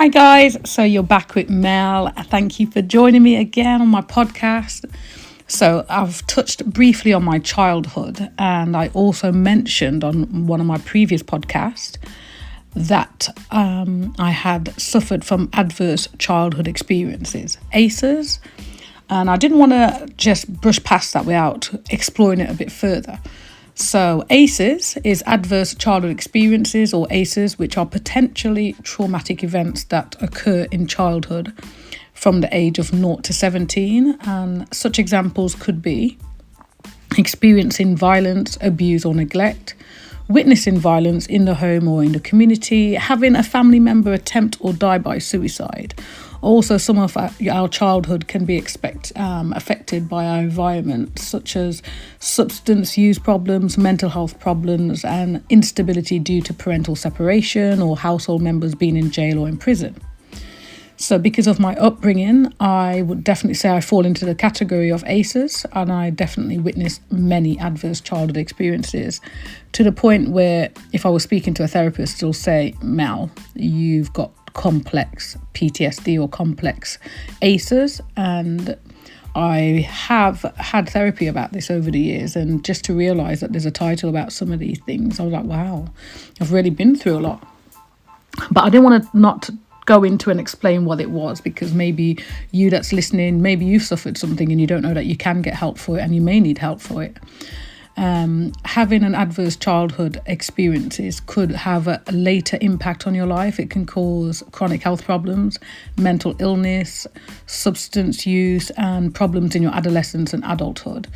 Hi guys, so you're back with Mel. Thank you for joining me again on my podcast. So I've touched briefly on my childhood, and I also mentioned on one of my previous podcasts that I had suffered from adverse childhood experiences, ACEs, and I didn't want to just brush past that without exploring it a bit further. So ACEs is adverse childhood experiences, or ACEs, which are potentially traumatic events that occur in childhood from the age of 0 to 17. And such examples could be experiencing violence, abuse or neglect, witnessing violence in the home or in the community, having a family member attempt or die by suicide. Also, some of our childhood can be affected by our environment, such as substance use problems, mental health problems, and instability due to parental separation or household members being in jail or in prison. So because of my upbringing, I would definitely say I fall into the category of ACEs, and I definitely witnessed many adverse childhood experiences to the point where if I was speaking to a therapist, they'll say, Mel, you've got complex PTSD or complex ACEs. And I have had therapy about this over the years, and just to realise that there's a title about some of these things, I was like, wow, I've really been through a lot. But I didn't want to not go into and explain what it was, because maybe you that's listening, maybe you've suffered something and you don't know that you can get help for it, and you may need help for it. Having an adverse childhood experiences could have a later impact on your life. It can cause chronic health problems, mental illness, substance use, and problems in your adolescence and adulthood.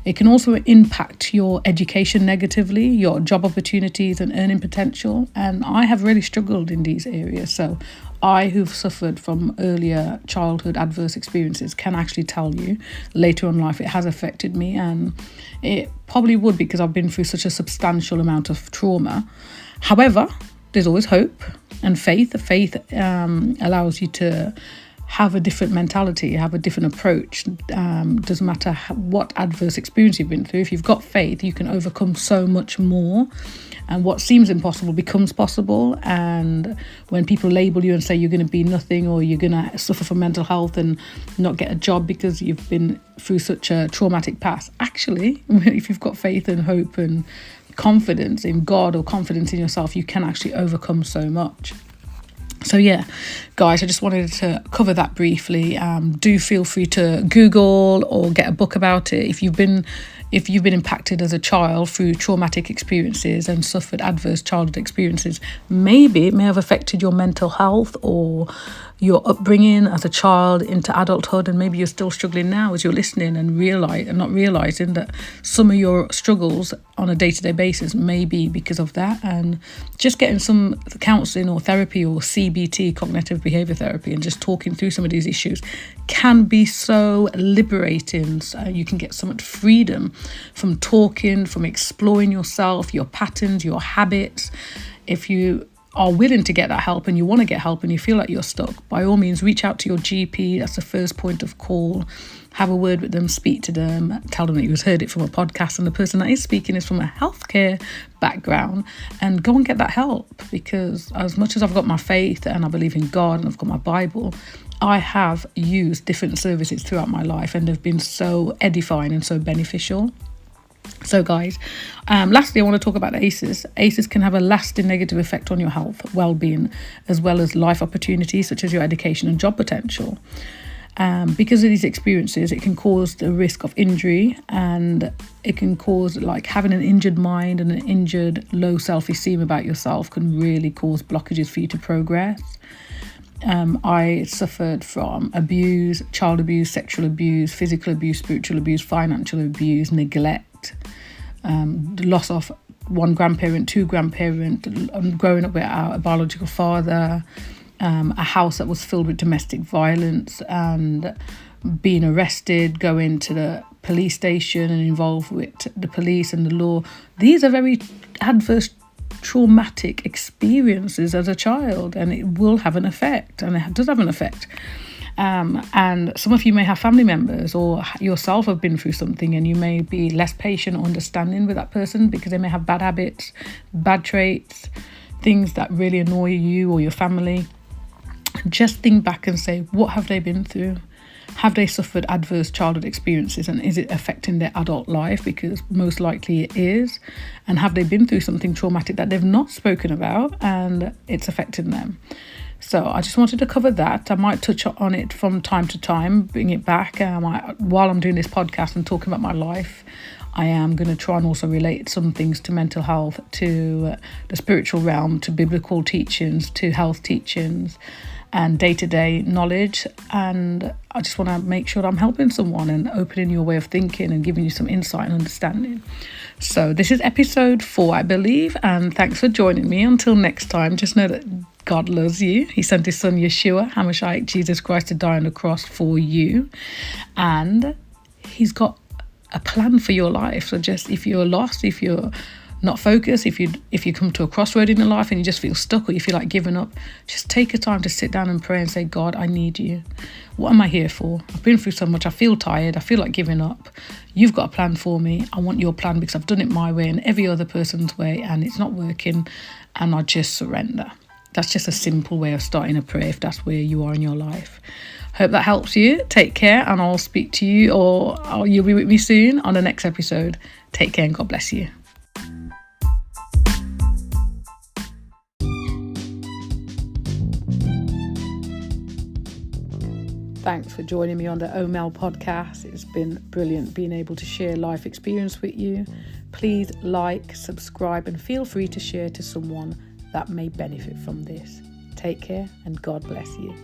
It can also impact your education negatively, your job opportunities and earning potential. And I have really struggled in these areas. So I, who've suffered from earlier childhood adverse experiences, can actually tell you later in life it has affected me. And it probably would, because I've been through such a substantial amount of trauma. However, there's always hope and faith. Faith allows you to have a different mentality, have a different approach. Doesn't matter what adverse experience you've been through. If you've got faith, you can overcome so much more, and what seems impossible becomes possible. And when people label you and say you're going to be nothing, or you're going to suffer from mental health and not get a job because you've been through such a traumatic past, actually, if you've got faith and hope and confidence in God or confidence in yourself, you can actually overcome so much. So yeah, guys, I just wanted to cover that briefly. Do feel free to Google or get a book about it. If you've been impacted as a child through traumatic experiences and suffered adverse childhood experiences, maybe it may have affected your mental health or your upbringing as a child into adulthood, and maybe you're still struggling now as you're listening and not realizing that some of your struggles on a day-to-day basis may be because of that. And just getting some counselling or therapy or CBT, cognitive behaviour therapy, and just talking through some of these issues can be so liberating. So you can get so much freedom from talking, from exploring yourself, your patterns, your habits. If you are willing to get that help and you want to get help and you feel like you're stuck, by all means reach out to your GP. That's the first point of call. Have a word with them, speak to them, tell them that you've heard it from a podcast and the person that is speaking is from a healthcare background, and go and get that help. Because as much as I've got my faith and I believe in God and I've got my Bible, I have used different services throughout my life, and they've been so edifying and so beneficial. So guys, lastly, I want to talk about ACEs. ACEs can have a lasting negative effect on your health, well-being, as well as life opportunities such as your education and job potential. Because of these experiences, it can cause the risk of injury, and it can cause, like, having an injured mind and an injured low self-esteem about yourself can really cause blockages for you to progress. I suffered from abuse, child abuse, sexual abuse, physical abuse, spiritual abuse, financial abuse, neglect, the loss of one grandparent, two grandparents, growing up without a biological father, a house that was filled with domestic violence, and being arrested, going to the police station and involved with the police and the law. These are very adverse traumatic experiences as a child, and it will have an effect, and it does have an effect. And some of you may have family members or yourself have been through something, and you may be less patient or understanding with that person because they may have bad habits, bad traits, things that really annoy you or your family. just think back and say, what have they been through? Have they suffered adverse childhood experiences, and is it affecting their adult life? Because most likely it is. And have they been through something traumatic that they've not spoken about and it's affecting them? So I just wanted to cover that. I might touch on it from time to time, bring it back. While I'm doing this podcast and talking about my life, I am going to try and also relate some things to mental health, to the spiritual realm, to biblical teachings, to health teachings, and day-to-day knowledge. And I just want to make sure that I'm helping someone and opening your way of thinking and giving you some insight and understanding. So this is episode 4, I believe, and thanks for joining me. Until next time, just know that God loves you. He sent his son Yeshua HaMashiach, Jesus Christ, to die on the cross for you, and he's got a plan for your life. So just, if you're lost, if you're not focused, if you come to a crossroad in your life and you just feel stuck or you feel like giving up, just take a time to sit down and pray and say, God, I need you. What am I here for? I've been through so much. I feel tired. I feel like giving up. You've got a plan for me. I want your plan because I've done it my way and every other person's way and it's not working, and I just surrender. That's just a simple way of starting a prayer if that's where you are in your life. Hope that helps you. Take care, and I'll speak to you, or you'll be with me soon on the next episode. Take care and God bless you. Thanks for joining me on the OMEL podcast. It's been brilliant being able to share life experience with you. Please like, subscribe, and feel free to share to someone that may benefit from this. Take care and God bless you.